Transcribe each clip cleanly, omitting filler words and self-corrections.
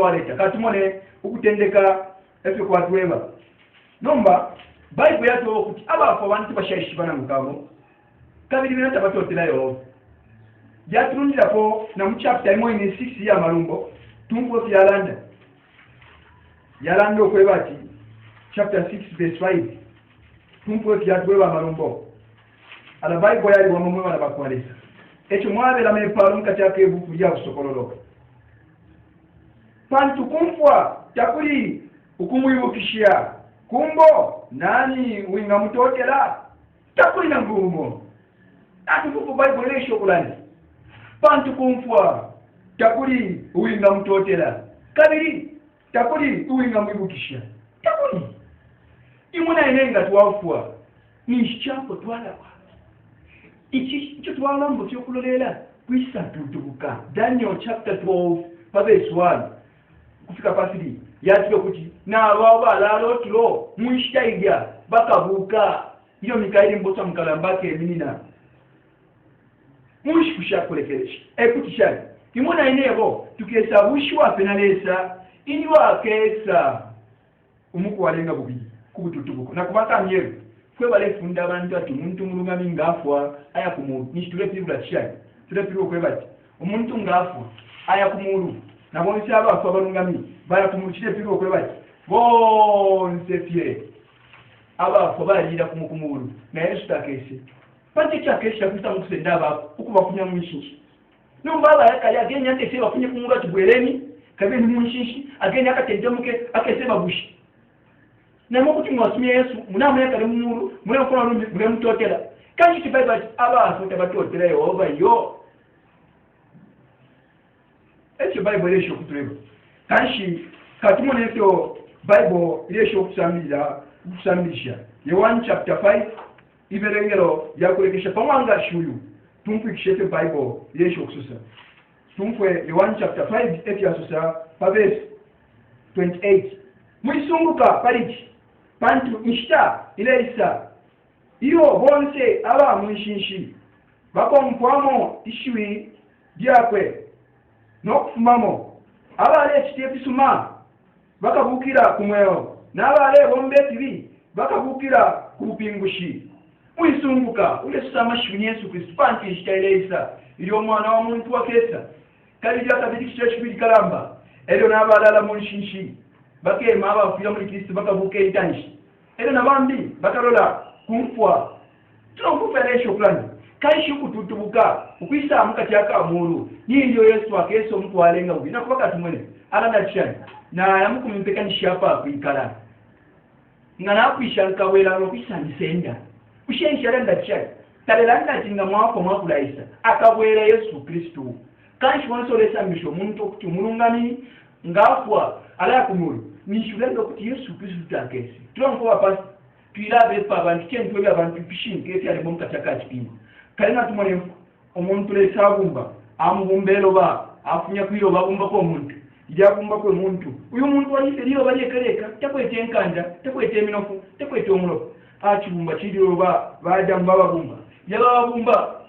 waleta katumone ukutendeka efe kwatuweba nomba Bible yato okuti abafu abantu bashayishibana mugabo kabiri binata batotelayo yatundirako na mu chapter 6 ya malumbo tumpo yalanda okwebati chapter 6 verse 5 tumpo yatweba malumbo ala Bible yali wa mumwe wala bakwalisa ekyo mwabela mepalo mkachake ebuku ya kusokololo pantu kumfwa takuli ukumuyibukishia kumbo nani winga mutotela takuli na ngumo atukufu Bible lesho kulani pantu kumfwa takuli winga mutotela kabiri takuli winga mwibukishia takuli imuna enenga tuwafwa ni chapo twala ichi twala mbo tyokulolela kwisa tutubuka Daniel chapter 12 verse 1 kufika pasiri yatyo kuti na baba lalo tulo muishaiga bakabuka iyo mikaili mbosa mkalambake minina mushkusha kulekereshi ekutisha imuna inebo tukesa bushwa penalesa inwa kesa umuku walenga bubi kubututubuko na kubaka myeru kwe bale funda abantu ati umuntu mulunga mingafwa aya kumu nishitule pibula chai tule pibu kwe bati umuntu ngafwa aya kumuru na bonse abafu abalungami baya kumukire pibu kwe bati bonse fie abafu balira kumukumuru na Yesu takese pati chakesha kusta mukusenda abafu ukuba kunya mwishinshi numba aba yakali agenya ntese bafunye kumuru ati bwereni kabe ni mwishinshi agenya akatendemuke akesema bushi na mokuti mwasumye Yesu munamwe kale mumuru mwe kono mwe mutotela kanji tibaibati abafu tabatotela Yehova yo eti Bible lesho kutureba kanshi katumone ekyo Bible lesho kusambisha Yohana chapter 5 iberengero yakurekesha pamanga shuyu tumpikishete Bible lesho kususa tumfwe Yohana chapter 5 eti asusa verse 28 mwisunguka pariki pantu ishta ile isa iyo bonse aba mwishinshi bako mpwamo ishiwi diakwe nokufumamo abale kitepισuma bakabukira kumweo nabale bombe tibi bakabukira kupingushi mwisunguka ule sama shwini Yesu Kristo panti ishtailesa iliyo mwana wa muntu wa kesa kalija kabiri kishashwili kalamba elio nabalala munshinshi bake maba kuya muri Kristo bakabuke itanshi elio nabambi bakalola kumfwa tunokufelesho kulani kaishi kututubuka ukwisa mukati akamuru niyo Yesu akeso mtu alenga ubina kubaka tumwene alanda chani na yamukumpeka nishapa kuikala ngana kwisha nkawela no kwisa nisenda ushenshi alanda chani talelanda tinga mwako mwakulaisa akabwela Yesu Kristo kaishi wansolesa misho muntu okuti mulungami ngafwa ala kumuru nishulendo kuti Yesu Kristo takesi tulonko pasi tuilabe pa abantu cyentwe abantu pishinge eti ali mumukati akachipinga kalina tumone omuntu lesabumba amubumbelo ba afunya kwiro babumba ko omuntu ijabumba ko omuntu uyu muntu wanyise liyo balyekereka takwete enkanja takwete eminofu takwete omulo achibumba chiriyo baja mbabumba yababumba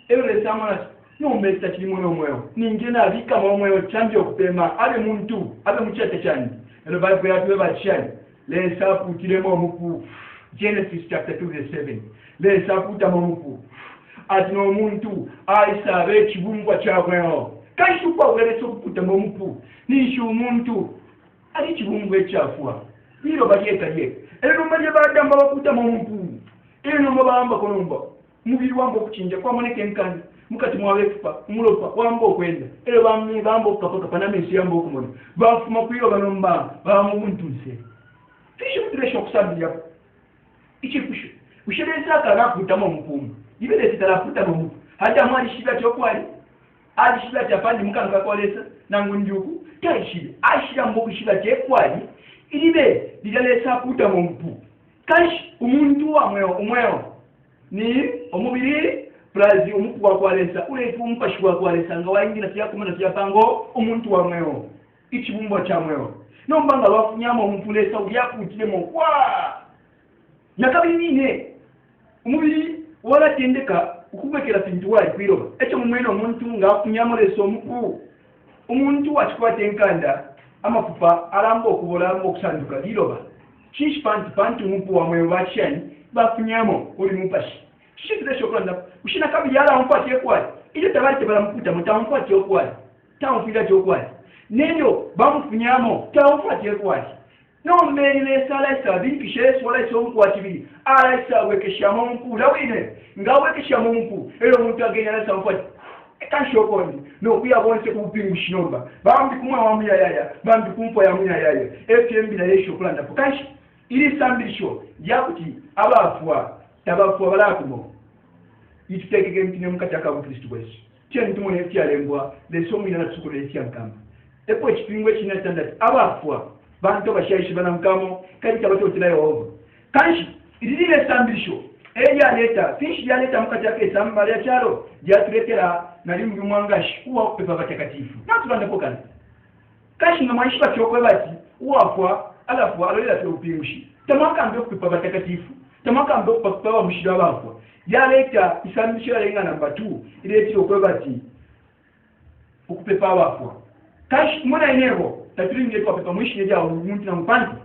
ere samana nomesta chirimo nomweyo ningena abika momweyo chambi okupema ale muntu abe muchete chani elo Bible yatwe bachani lesapu tiremo muku Genesis chapter 2 verse 7 lesapu tamomuku atino muntu aisabe chibumbwa chakweho kaishupa ulereso kuputa momupu nishu muntu ali chibumbwe chafua hilo bakieka ye ero maje badamba bakuta momupu eno mabamba konomba mubiri wambo kuchinja kwa moneke nkani mukati mwawefupa umulopa wambo kwenda ero bamwe bambo kapaka panamesi yambo kumona bafuma kuyo banomba bamuntu nse tisho turesho kusabya ichikusho ushereza kana kutama mupumu ibele titaraputa mu hata mwali shida chokwali ali shida chapandi mukanga kwalesa nangu njuku taishide ashira mboku shida chekwali ilibe lidalesa puta mu mpu kashi umuntu wa umweo ni omubiri plazi umupu wa kwalesa ule tumpa shwa kwalesa ngawaingi na siya kumana siya pango umuntu wa mweo ichibumbo cha mweo nombanga wafunyama umpulesa uliaku utilemo kwa nakabili nine umubiri wala tendeka ukubekera pintuwali kwiroba echo mumweno omuntu nga akunyamo leso muku omuntu achikwa tenkanda amafupa alamba okubola alamba okusanduka liloba chishi panti mumpu wa mwe wachani bafunyamo uli mupashi chishi kidesho kulanda ushina kabili ala mfuatie kwali ile tabari tebala mkuta mutamfuatie kwali tamfida chokwali nenyo bamufunyamo tamfuatie kwali no mbele sala sa binkishe swala so mkwatibili ala sa wekesha mumpu lawine ngawekesha mumpu elo muntu agenya na samfuati kashokoni no kuya bonse kupingu shinomba bambi kumwa wa muyaya bambi kumpo ya muyaya FMB na lesho kulanda pukashi ili sambilisho yakuti abafwa tabafwa balakumo itutekeke mtine mkataka mu Kristo Yesu cyo ntumone cyarembwa leso mwina na tsukuru y'ikyankamba epo ekipingwe kina standard abafwa bantu bashayishi banamkamo kali tabato tilayo ovo kanshi ilile sambilisho eya leta fishi ya leta mkataka esamba ya charo jatuletera nali mu mwangashi uwa pepa batakatifu natulanda pokana kashi ngamaishi bacyokwe bati uwafwa alafu alolela tupingushi tamaka mbe kupepa batakatifu tamaka mbe kupepa mushira bafwa ya leta isambisho lenga namba 2 ile cyokwe bati ukupepa bafwa kashi mwana inevo tatulinge kwa pepa mushire ya umuntu na mpanti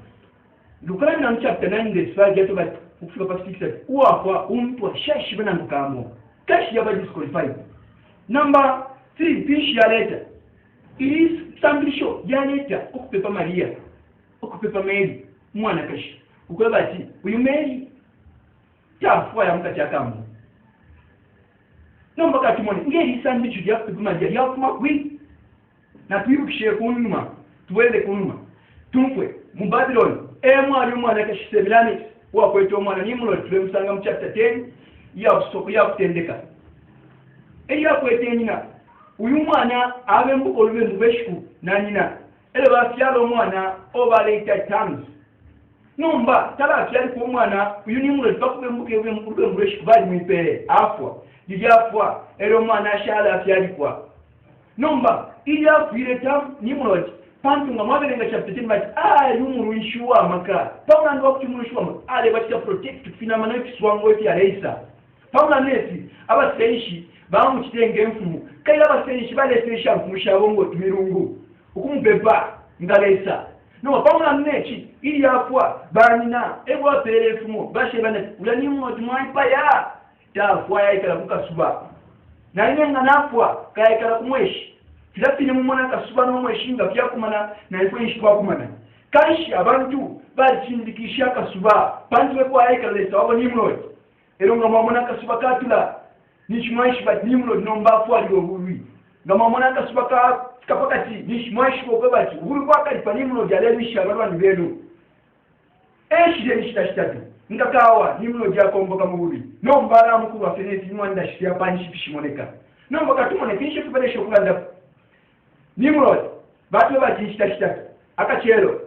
lukana na chapter 9 verse 5 yato bati ukufika pa 6 uwafwa umtu ashashi bana mkamo kashi ya disqualified. Number 3, pishi ya leta. Is sambisho ya leta okupepa Maria, okupepa Mary, mwana kashi. Ukweba ati, uyu Mary tafwa ya mkati akamu. Number katumoni, ngeri sambisho ya kupepa Maria ya kuma kwi. Na tuyukishe kunuma, tuwele kunuma. Tumfwe, Babylon, mwana kashi Semiramis, wakweto mwana Nimrod, tulemsanga mu chapter 10, ya usoko ya kutendeka. Eya kwetenyina uyu mwana abe mbukolwe mbeshu na nyina ele basyalo mwana obaleta times nomba tala syali ku mwana uyu ni mule bakube mbuke mbeshu bali mwipe afwa dijafwa ele mwana ashala syali kwa nomba ija kwireta ni mule pantu ngamabele nga chapter 10 but yumuruishwa maka pauna ndo kuchumuruishwa maka ale batika protect kufina mana kiswango eti areisa pauna nesi abasenshi bamu kitenge mfumu kaila basenshi balesesha mfumu shabongo tumirungu ukumubeba ngalesa no pamoja nechi ili afwa banina ebo apere mfumu bashe bana ulani mmoja mwaipa ya tafwa ya ikala kukasuba na inenga nafwa kaya ikala kumweshi filapine mumona kasuba no mweshinga byakumana na ifo kwa kumana kashi abantu bachindikisha kasuba pantu kwa ikala lesa wabo ni mmoja eronga mwamona kasuba katula nishimaishi bat Nimrod nomba fwali oburi ngama mona kasubaka kapakati nishimaishi kokabati uburi kwakali pa Nimrod alemisha barwani benu eshije nishitashitatu ngakawa Nimrod yakomboka muburi nomba ala mukuru wa fenesi mwanda shia panshi pishimoneka nomba katumone kinshe kuberesho kulanda Nimrod batu bati nishitashitatu akachelo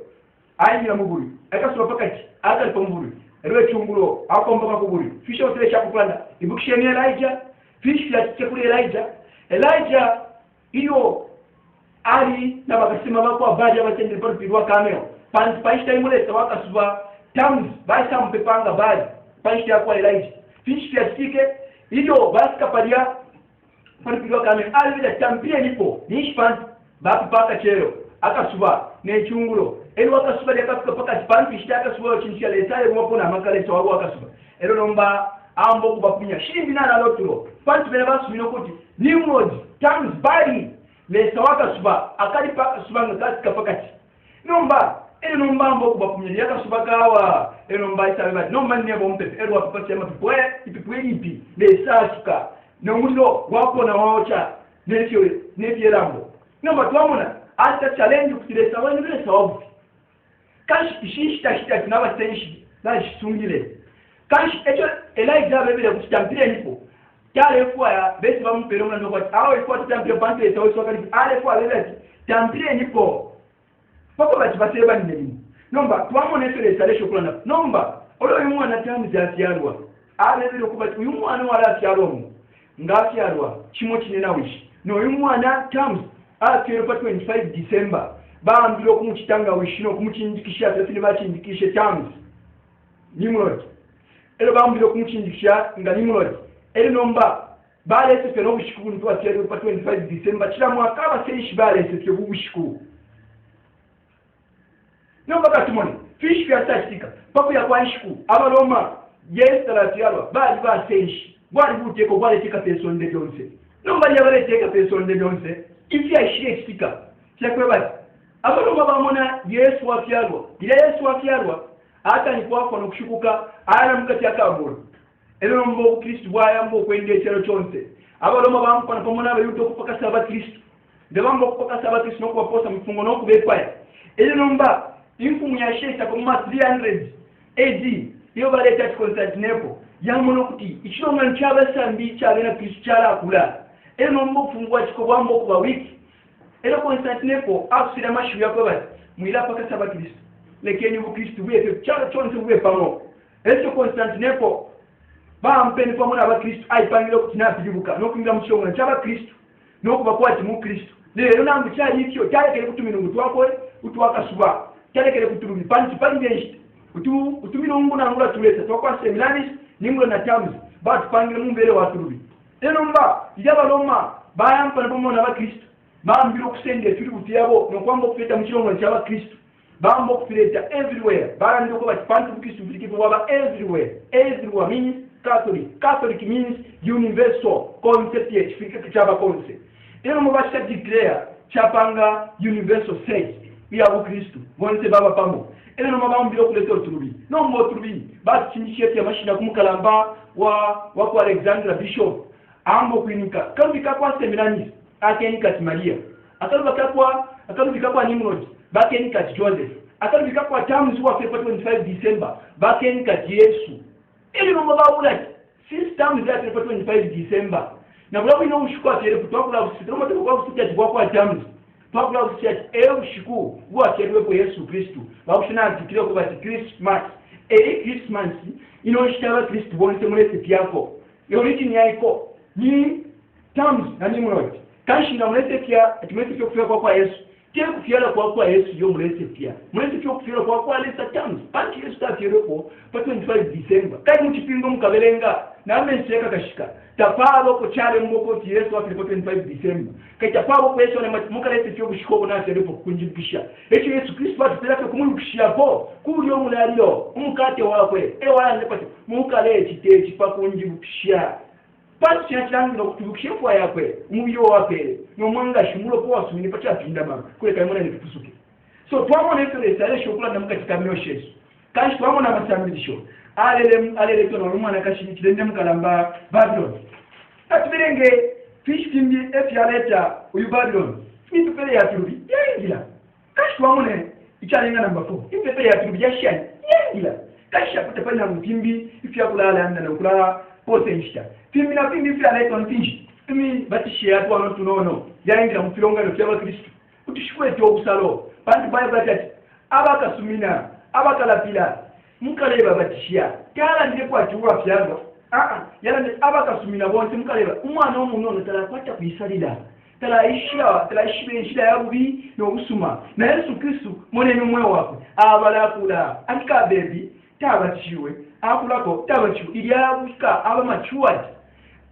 ayingira muburi akasuba pakati akalipa muburi ewe chungulo akomboka kuburi fisho otresha kukulanda ibukisheni Elijah fish ya chakula Elijah iyo ali na bakasema bako abaje batende por pirwa kameo paishta imule sawaka suba tams baisa mpepanga baje paishta kwa Elijah fish ya chike iyo baska paria por pirwa kameo ali bila tampia nipo nishpan bapaka chero akasuba ne chungulo elo akasuba ya kafika paka pan fish ya akasuba chinchia letale mwapo na makale sawabu akasuba elo nomba ambo kubapunya shimbi na loturo pantu bene basumino kuti Nimrod times body le sawaka suba akali pa suba ngati pakati nomba ele nomba ambo kubapunya yaka suba kawa ele nomba isabe nomba nebo mpepe ele wapapa sema pipwe ipi le sasuka no mulo wapo na waocha netio lambo nomba tuamuna ata challenge kutile sawani bile sawabu kashi shishita tunaba tenshi na shitungile kashi echo Elijah bebele kutampire nipo kale kwa ya besi bampere mwana ndoko awo iko tampire bantu eto so kali ale kwa bebele tampire nipo poko bati baseba ni nini nomba twamone sele sale shokulana nomba olo yumwana tamu za siarwa ale bile kubati yumwana wala siarwa ngati arwa chimo kinena wishi no yumwana tamu atero pa 25 December baambilo kumukitanga wishino kumukinjikisha tafini bachindikishe tamu Nimrod elo bambilo kumukinjikisha nga Nimrod elo nomba bale sese no bushikuru ntwa tiero pa 25 December chira mwaka baseshi bale sese bubushiku no bakatumone fish ya tasika papo ya kwanshiku abaloma yes talatialwa bali ba senshi bali buteko bali tika person de jonse no bali bali tika person de jonse ifi ya shire sika chakwe bali abaloma bamona Yesu wafyalwa ila Yesu wafyalwa hata ni kwako no kushukuka ana mukati akaburo ero mbo Kristo bwaya mbo kwende chero chonse abaloma bamukwana pamona abayuto kupaka saba Kristo ndebambo kupaka saba Kristo no kuwaposa mfungo no kubekwa ero nomba imfumu ya sheta kwa 300 AD iyo baleta Constantinople yamuno kuti ichironga nchabasambi chabena Kristo chala kula ero mbo kufungwa chiko bambo kwa wiki ero Constantinople afsira mashu yako bati mwila paka saba Kristo lekeni bu Kristo bwe chala chonse bwe pamo ero Constantinople bampeni pamona aba Kristo aipangiro kuti napibuka nokunga muchonga chaba Kristo nokuba kwati mu Kristo lero nambu chali ikyo cyalekere kutumira ngutwako utwakasuba cyalekere kutumira panti pangenshi utumira ungu nangula tulesa twakwase milanis ningo na tamus but pangire mumbere waturubi lero mba ijaba loma bayampa pamona aba Kristo bambiro kusende tuli kutiyabo nokwamba kupeta muchonga chaba Kristo bambo kupeta everywhere barandi ko bati panti Kristo bilikipo waba everywhere means Catholic means universal concept yechifika kichaba concept eno mubasha declare chapanga universal faith ya Kristo bonse baba pamo eno mabambiro kuleta uturubi no mbo turubi basi chinisheti ya mashina kumukalamba wa Alexander Bishop ambo kwinika kalubika kwa seminanis akenika Maria akalubika kwa Nimrod bakenika Joseph akalubika kwa James wa 25 December bakenika Yesu ili no mabawula system za 25 December na bulabu ino ushikwa tere kutwakula usitiro mate kwa usitya kwa James twakula usitya ushiku wa terwe kwa Yesu Kristo bakushina dikire ko bati Christmas Christmas ino shitaba Kristo bonse mulese pyako origin yaiko ni James na Nimrod kashi na mulese pya atimese pya kufika kwa Yesu tie kufiala kwa Yesu yo mulese pya kufiala kwa Lesa James panti Yesu tafiero kwa 25 December kai mutipingo mukabelenga na menseka kashika tapalo ko chale mboko ti Yesu wa 25 December kai tapalo ko Yesu na mukalese cyo bushiko na telepo kunjibisha echo Yesu Kristo batupeleka kumulukishia po kuli omulalio umukate wakwe wala nepati mukale chitechi pa kunjibisha pati cyangwa kutubukishia kwa yakwe mubiyo wape no mwanga shimulo po wasumini pacha pinda mama kule kai mwana nikusuke so twamona ese sale shokula na mukatika myoshesu kashi twamona masamilisho alele tono rumana kashi kidende mukalamba Babylon atubirenge fish kimbi efyaleta uyu Babylon mitu pele ya turubi yengira kashi twamona ichalenga namba 4 ipe pele ya turubi yashani yengira kashi akutapanya mtimbi ifyakulala anda na kulala potential fimbi na fimbi fyaleta onfinji imi batishia atu wano tunono yaingira mfilongano fyaba Kristo utishikwe to okusalo panti Bible ati abakasumina abakalapila mukaleba batishia kala ndike kwa chuwa fyaba yala ndi abakasumina bonse mukaleba umwana w'umuntu talakwata kuyisalira talayishibeshira yabubi n'obusuma na Yesu Kristo monene mwe wako abalakula atika bebi tabachiwe akulako tabachiwe ilyabuka abamachuwa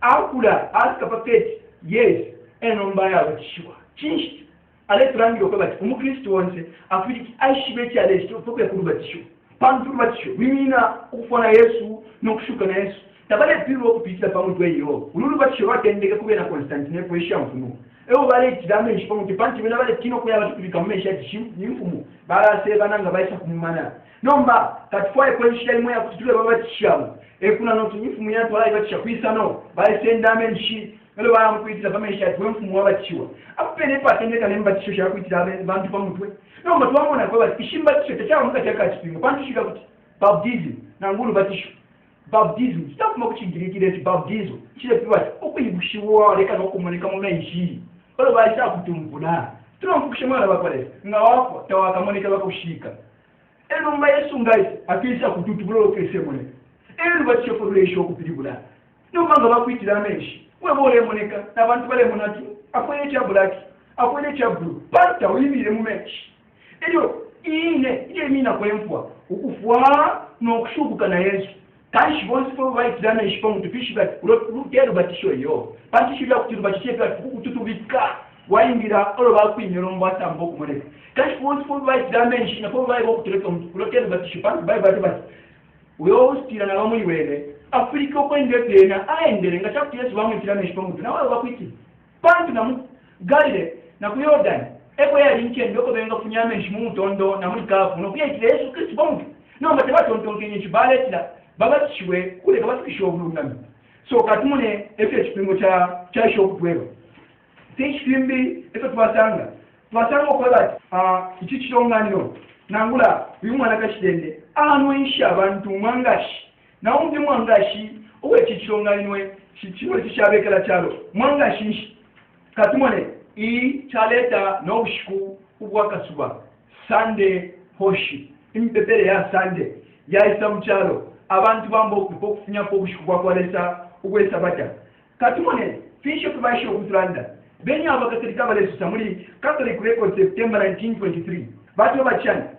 akula aska paketi yes enomba yabachiwa chinshi ale turangiro kwa bati umukristo wonse afiriki aishibechi ale stofoko yakurubatisho panturubatisho mimina ukufona Yesu nokushuka na Yesu tabale piro okupitira pamuntu eyo ululubatisho watendeka kubera Constantinople eshamfuno ewo bale kidame nshipamu kipanti bena bale kino ko yabatubika mmesha tishimu nimfumu bala seba nanga baisa kumumana nomba katfoye kwensha imwe yakutule babatishamu ekuna no tunyifumu yantu wala ibatisha kwisa no bale sendame nshi elo bala mkwitira pamesha twemfumu wabatishiwa apene patendeka nembatisho shakwitira bantu pamutwe nomba twamona kwa bati ishimba tisho tachawa mukateka chipingo pantu shika kuti baptism na ngulu batisho baptism stop mokuchingirikire ti baptism chile piwa okuyibushiwa leka nokumoneka mu menshi olo baisa kutumbula tunomfukushimwana bakwale nga wako tawakamoneka bakushika eno mba Yesu ngai akisa kututubulo kese mone eno batisho formulation okupiribula nomanga bakwitira menshi webole moneka nabantu bale monati akwele cha black akwele cha blue pata uyibire mu menshi ejo ile mina kwemfwa ukufwa no kushubuka na Yesu kashi bonse fo baitira ishipa mutupishika urutero batisho yo batisho ya kuturubatishe kwa kututubika wayingira olo bakwinyoro mbata mboku mole kashi for right dimension for right of to kulotel batishipan by bat we always tira na bamuli wele Afrika ko ende tena aendere ngachapti yesu bamwe tira meshipa mutu na wale bakwiti pantu na galile na kuyodan eko ya linke ndoko benga kunyame nshimu tondo na mulikafu no kuya Yesu Kristo bamutu no mbate batonto kenye chibaletira babatishwe kule kabatukisho bulunami so katumune efe chipingo cha shoku twero Tishimbi efe twasanga kwa bati ichi chironganiro nangula uyu mwana kashidende anwisha abantu mwangashi na undi mwangashi uwe chichironganwe chichimwe chishabekela chalo mwangashi katumone chaleta no ushiku ubwakasuba Sunday hoshi impepele ya Sunday ya isa mchalo abantu bambo kufunya po ushiku bwakwalesa ubwesa bata katumone fisho kubasho kutranda Beni abakatolika balesusa muri Catholic record September 1923 bato bachana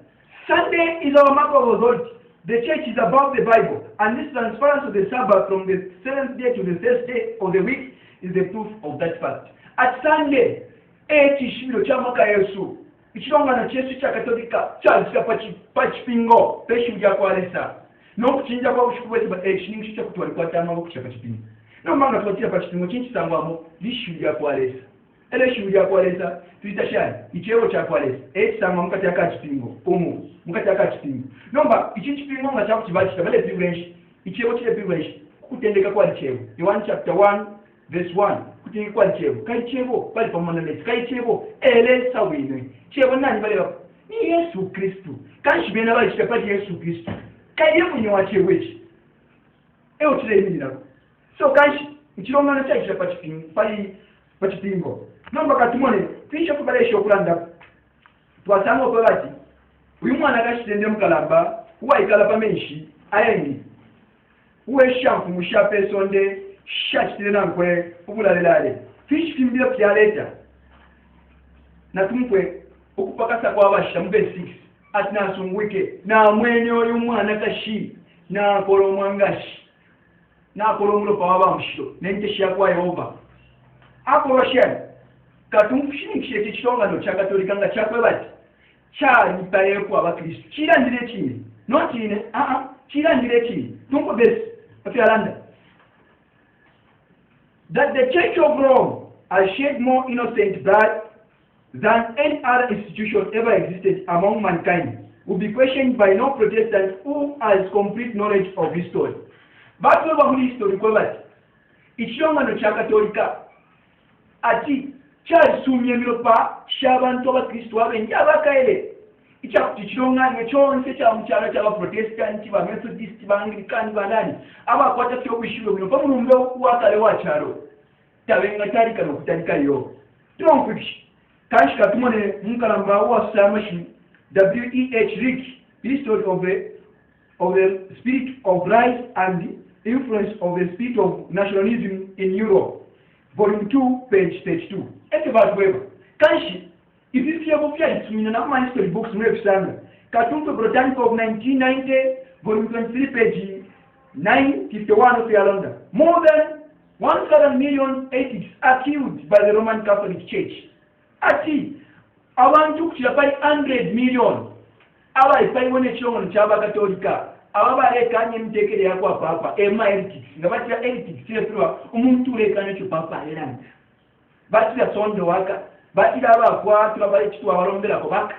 Sunday is our mark of authority. The church is above the Bible, and this transference of the Sabbath from the seventh day to the first day of the week is the proof of that fact. At Sunday, chishiro cha mwaka Yesu ichilongana chesu cha Katolika chazika pachipingo peshuja kwa lesa no kuchinja kwa ushuku wetu chiningi cha kutwali kwa tama kucha pachipingo no manga tuwatia pachipingo chinchi sangwamo lishuja kwa lesa ele shuja kwa lesa tuitashani icheo cha kwa lesa sangwa mkati ya kachipingo mkati ya kachipingo nomba ichinchi pingo nga chaku chibachita vale privilege icheo chile privilege kutendeka kwa icheo Yohana chapter 1 verse 1 kutendeka kwa icheo kaicheo pali pamana nesi kaicheo ele sawinwe cheo nani vale wapo ni Yesu Kristu kanshibena vale chitapati Yesu Kristu kaiye kunyewa cheo echi eo chile hini nako so kanshi ichilongana cha chitapati pachipingo nomba katumone fisho kubalesha okulanda twasanga okwebati uyu mwana kashitende mukalamba uwaikalapa menshi ayeni uwe shampu mushape sonde shachitile nankwe ubulalelale fishi kimbile kyaleta natumkwe okupakasa kwa abasha mube 6 atinasungwike na mwene oyu mwana kashi na kolo mwangashi na kolo mulopa wabamushiro nenteshia kwa Yehova akoloshani katumfushinikishi chichitongano cha Katolika nga chakwebati chalipayeku abakristo chilandire chine notine chilandire chine tumpo besi afyalanda that the Church of Rome has shed more innocent blood than any other institution ever existed among mankind will be questioned by no Protestant who has complete knowledge of history. But we have history kwebati ichitongano cha Katolika ati chasumye miropa shabantu abakristo abengi abakaele ichakuti chilongane chonse cha mchana cha Protestant ba Methodist ba Anglican ba nani abakwata cyo bishiro bino pamulumbe okuwakale wacharo tabenga tarika no kutalika yo tronkuki kashika tumone munkalamba wa samashi W.E.H. Rick history of the spirit of rise and the influence of the spirit of nationalism in Europe volume 2 page 32 ete batweba kanshi ififia bofya itumina na ma history books mwekusanga Katumto Britannica of 1990 volume 23 page 951 of Yalanda. More than 1,000 million atheists are killed by the Roman Catholic Church. Ati abantu kuchilapai 100 million aba ipaibone chongo chaba Katolika ababa lekanye mtekele yako papa ema heretics ngabati heretics sirwa umuntu lekanye cyo papa elanda batira sondo waka batira abakwa tubale kitwa barombera ko baka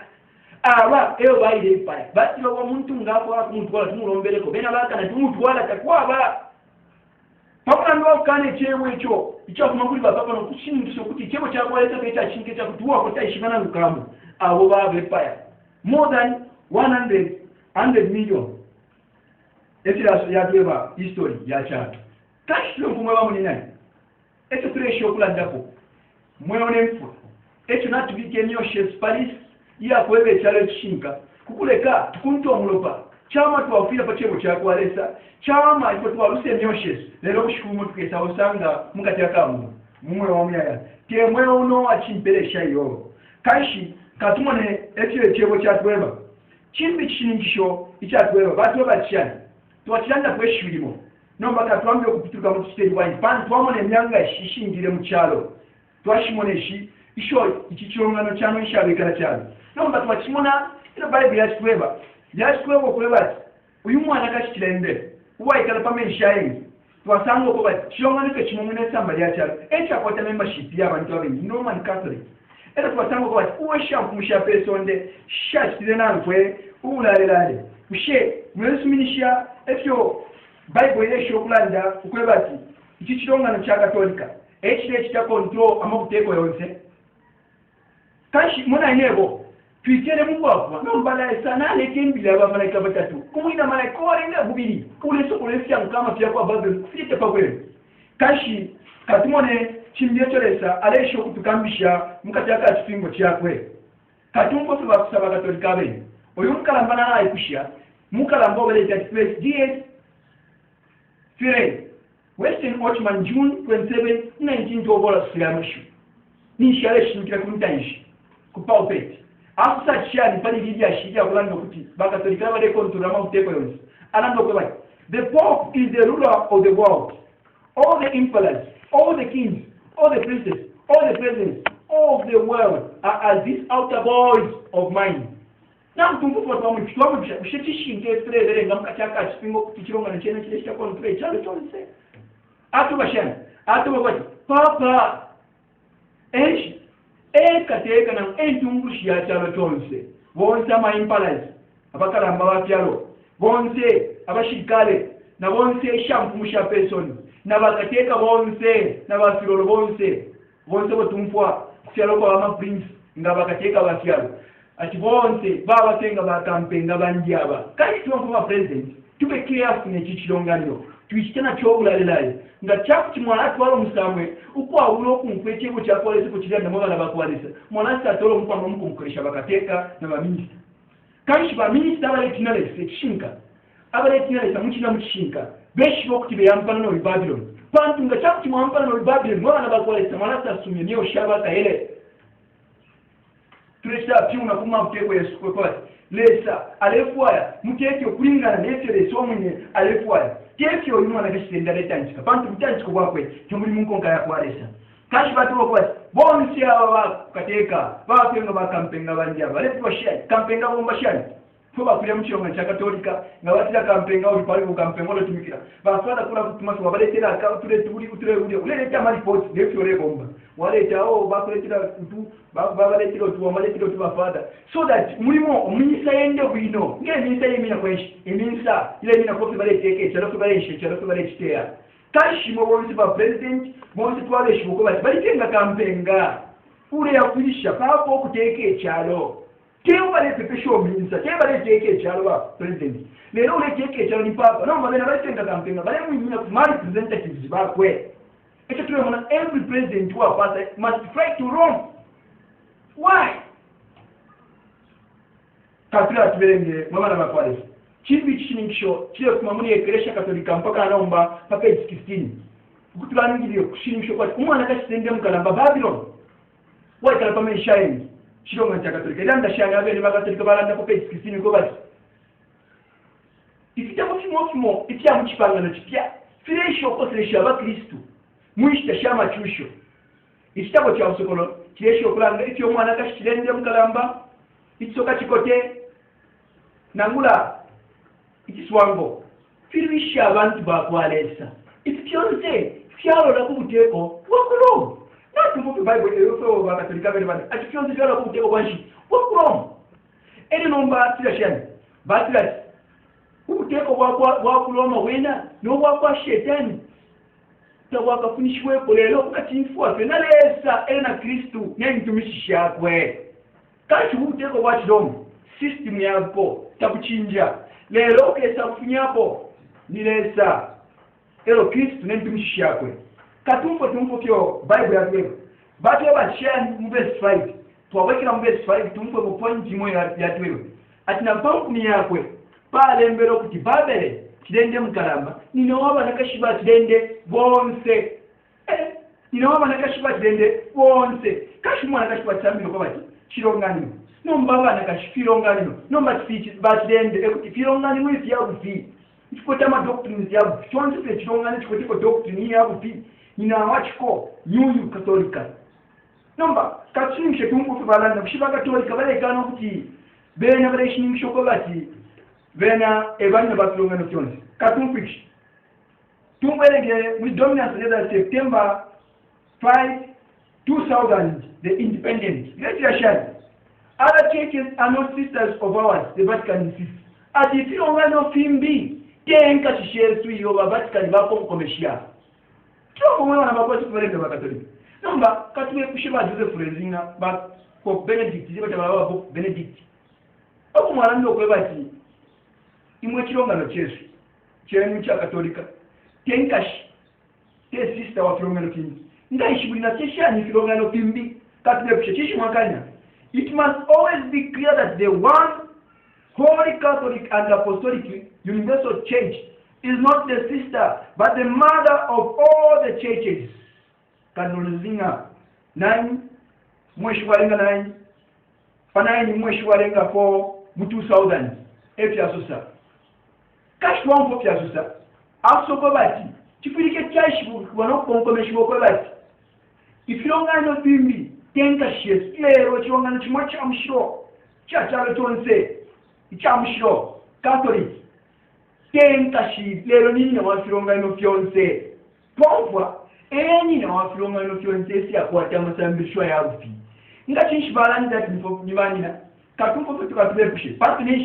aba eo baile pai batira wa muntu ngako akumuntu wala tumurombere ko bena baka na tumutu wala takwaba papa ndo kane chewe cho icho kumanguli papa no kushingisho kuti chebo cha kwaleta beta shinke cha kutuwa ko taishimana lukamu abo babe pai more than 100 million etira yatweba history ya chatu kashi kumwe bamu ni nani eto turesho kulandako mwone mfu eto natubike nyoshe sparis ya kwebe chale chinka kukuleka tukunto mulopa chama twafira pachebo cha kwalesa chama ipo twaluse nyoshe lero kushikumu tukesa osanga mukati akamu mumwe wa myaya temwe uno achimpelesha yo kashi katumone etire chebo cha tweba chimbi chiningisho ichatweba batweba chani twachanda kweshulimo nomba katwambye okupituka mu kiteri wine pan twamone myanga shishingire mu chalo twashimoneshi isho ikichirongano kyano ishabikala cyane nomba twakimona ino Bible yachitweba okuleba ati uyu mwana kashikirende uwaikala pamene shayengi twasanga ko bati chirongano ke chimomune samba lyacyalo echakwata membership y'abantu abengi Roman Catholic era twasanga ko bati uwe shampumusha pesonde shachitire nankwe ubulalelale ushe mwesuminisha ekyo Bible yesho okulanda ukuleba ati iki chirongano kya Katolika ekire kitya control amakuteeko yonse kashi muna inebo tuitere mugwakwa nombala esana lekembila abamalayika batatu kumwina malayika walenga bubiri uleso kulesya mukama pya kwa Babel site pakwele kashi katumone chimbyecholesa alesho kutukambisha mukataka kifingo kyakwe katumbo tuba kusaba Katolika bene oyo mukalambana naye kushya mukalamba obeleta place DS Fire Western Watchman June 27 1912 silamushu ni shale shimkira kumtaishi kupalpate after shani pani lidia shija kulanga kuti bakatolika bale kontura muteko yonse anando kwa the Pope is the ruler of the world. All the emperors, all the kings, all the princes, all the presidents of the world are as these outer boys of mine. Now tumbo kwa tamu kitwamu ushetishinge strele ngamkachaka chipingo kichironga nchene chile cha kontra chalo chonse atubashana atubagati papa eshi ekateka na entungushi ya chalo chonse bonse ama impalazi abakalamba bakyalo bonse abashikale na bonse shampumusha person na bakateka bonse na basirolo bonse botumfwa kyalo kwa ama prince ngabakateka bakyalo ati bonse baba tenga bakampenga banjaba kati tuwa president tube careful ne chichilonganyo tuichitana chobulalelaye nga chakuti mwana atwala musamwe uko awulo kunkwete ko chakolese ko chiranda mwana bakwalisa mwana satolo mkwano mkumkoresha bakateka na baminista kanshi baminista bale tinale sechinka abale tinale samuchina muchinka beshi bokuti beyampana no Babylon pantu nga chakuti mwampana no Babylon mwana bakwalisa mwana sasumye niyo shaba kaele tulesa piuna kuma mtego Yesu kwa lesa alefuaya muteke kulingana n'ekyo somunye alefuaya kekyo uyu mwana kashitenda letanchika pantu mtanchiko bwakwe tumuli munkonga yakwalesa kashi batuwa kwa bonsi aba kateka bapenga bakampenga banjaba lepo shya kampenga bomba shya fuba kulya mchonga cha Katolika ngabatira kampenga uli pali kukampenga lo tumikira basada kula kutumasa wabaletera ka tule uleta mali pot nefyo le bomba waleta bakuletera kutu babaletera tu wabaletera tu bafada so that mulimo omunyisa yende bwino ngeminisa yemina kweshi eminisa ile mina kofi baleteke cyaro baletera kashi mo bonse ba president bonse twale shibuko balitenga kampenga ule yakulisha papo kuteke cyaro Kyo bale pepesho minisa, kyo bale teke chalo ba president. Lero le teke chalo ni papa. No mabena bale tenga kampenga, bale mwinya kumari representatives ba kwe. Echo tuwe mwana every president wa pasa must fight to Rome. Why? Katila tuberenge mwana bakwale. Chibi chishiningisho, chile kumamuni ekeresha Katolika mpaka anaomba page 16. Ukutulangilio kushiningisho kwa umwana kashitende mkalamba Babylon. Why kalapa meshaeni? Chirongwa cha Katolika ndanda shanga abene bakatolika balanda ko page 16 ko bati ifite mufimo itya muchipangano chipya firesho ko firesho aba Kristo muishita shama chusho isitabo cha usokolo kiresho kulanga ityo mwana kashirende mukalamba itsoka chikote nangula ikiswango firisha abantu bakwalesa ifyonse fyalo la kubuteko wakulo Tumbuke Bible eyo bakatolika bene bane atikionzi byala kubuteko kwanshi wokrom ene nomba tirashani batira kubuteko bwa kuloma wena no bwa shetani tabwaka funishwe kolelo kukatinfu afe nalesa ena Kristo nentumishisha kwe kachi kubuteko bwa chidomo system yapo tabuchinja lero kesa kufunyapo nilesa ero Kristo nentumishisha kwe tumbo kyo Bible yatwe batu abashya mu verse 5 twabekira mu verse 5 tumbo mu point imwe yatwe ati na pankuni yakwe pale mbero kuti Babele kidende mukalamba nino waba nakashiba kidende bonse nino waba nakashiba kidende bonse kashimwa nakashiba tsambiro kwa bati chirongani no mbaba nakashifirongani no matfichi batidende ekuti firongani mwisi yabufi chikota ma doctrines yabu chonse chirongani chikoti ko doctrine yabufi ina wachiko nyuyu Katolika nomba katsingishe tumpu balanda kushiba katolika balekana kuti bena baleshiningisho ko bati bena ebanya batulunga no kyonse katumpishi tumwelenge with dominance leader September 5 2000 the independent let Russia other churches are not sisters of ours the Vatican insists ati filonga no fimbi tenka chishesu yo Vatican bako komeshia tuko mwana na bakwati kuvelenge bakatolika nomba katuwe kushiba Joseph Rezinga ba ko Benedict ziba tababa bo Benedict oku mwana ndo kwebati imwe chilonga no chesu chenu cha katolika tenkashi te sister wa filongano kimbi ndaishibulina cheshani filongano kimbi katuwe kushechishi mwakanya. It must always be clear that the one Holy Catholic and Apostolic Universal Church is not the sister but the mother of all the churches. Kanunizinga 9 mweshi walenga 9 panaini mweshi walenga 4 mu 2000 efyasusa kashwa mpo fyasusa asoko bati chifirike cyashibu kubona konkomeshi boko bati ifilongano bimbi tenka shes lero chilongano chimwe cha mshiro cha chalo tonse cha mshiro Catholic tenka shi lero nini wa filongano fyonse pomfwa eni na wafilonga no kyonse ya kwata musambishwa ya rufi ngachinshi balani that nibanina katumpo tukatubepushe partners.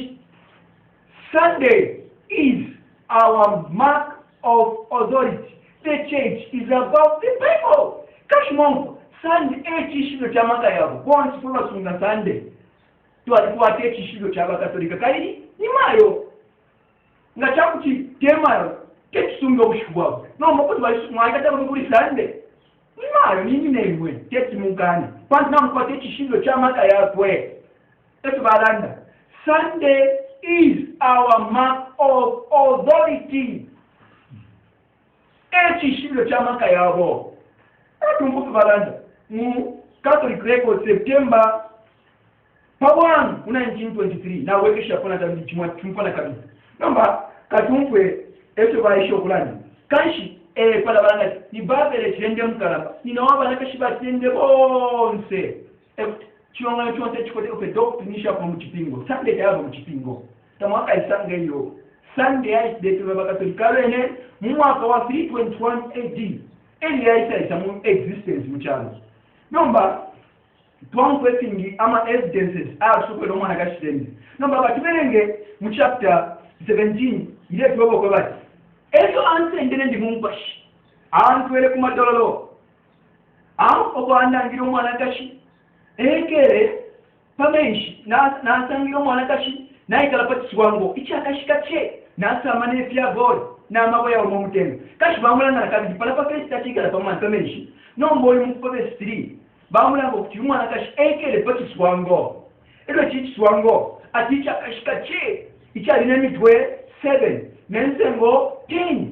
Sunday is our mark of authority. The church is about the people. Kashmongo Sunday chishilo cha maka yabo once for sunga Sunday to alikuwa chishilo cha Katolika kaidi ni mayo ngachakuti temayo kekisunga obushubwabo n'omukozi balisumwaga kuri Sunday nimayo nini nemwe teti mungani kwanza namukwate ekishindo ky'amaka yakwe etubalanda. Sunday is our mark of authority. Ekishindo ky'amaka yabo etumbutubalanda mu Catholic record September 1 1923 nawekesha kona tabidi chimwa tumpana kabisa namba katumpwe eto baisho kulani kanshi pala balanga ni babele chende mukala ni nawaba nakashiba tende bonse chionga chonse chikote ko doctrinisha kwa mchipingo Sunday yabo mchipingo tamwaka isanga hiyo Sunday is date wa Katolika ene mwaka wa 321 AD eli isa mu existence mchana nomba twankwe tingi ama evidences asukwe no mwana kashitende nomba batubelenge mu chapter 17 ile tuwebo kwa bati ezo ansendene ndi mumpashi antwele kumadololo oko andangiro mwana kashi ekere pamenshi na sangiro mwana kashi na ikala pati swango ichakashika che na samane pia god na maboya mu mutembe kashi bamula na kabidi pala pa festa chikala pamwana pamenshi nombo mu kobe 3 bamula ngo kuti mwana kashi ekere pati swango elo chichi swango aticha kashika che ichali nemitwe 7 nensengo 10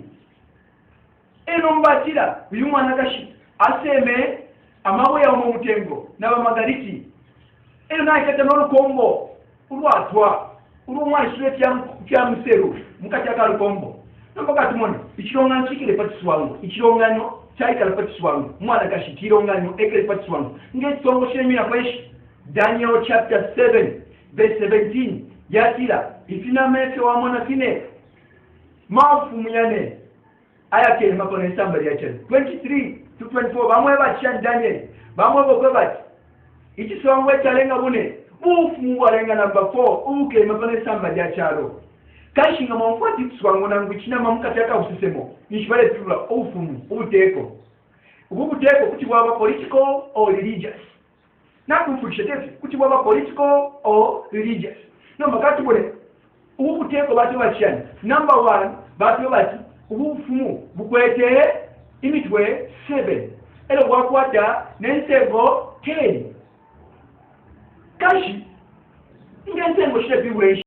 enombatira uyu mwana kashi aseme amaboya mu mutembo n'abamagariki eno nakete n'olukombo ulwatwa ulumwaiswe kya museru mukatya lukombo nomboka tumone ichilongano chikile patiswango ichilongano chaikala patiswango mwana kashi kilongano ekele patiswango ngesongo shemina kweshi Daniel chapter 7 verse 17 yatira ifinamete wa mwana fine mafu muyane ayakele makone somebody yachele 23 to 24 bamwe bachya Daniel bamwe bokwe bati ikisongwe chalenga bune ufu walenga number 4 uke makone somebody yachalo kashinga mumfati tswango nangu china mamukataka usisemo nishibale tula ufumu ubuteko kuti bwaba political or religious nakufundisha tefi kuti bwaba political or religious no makati bole ubuteko batu bachani number 1 batu bati ubufumu bukwete imitwe 7 elo bwakwata nensego 10 kashi ingenzengo shebiwe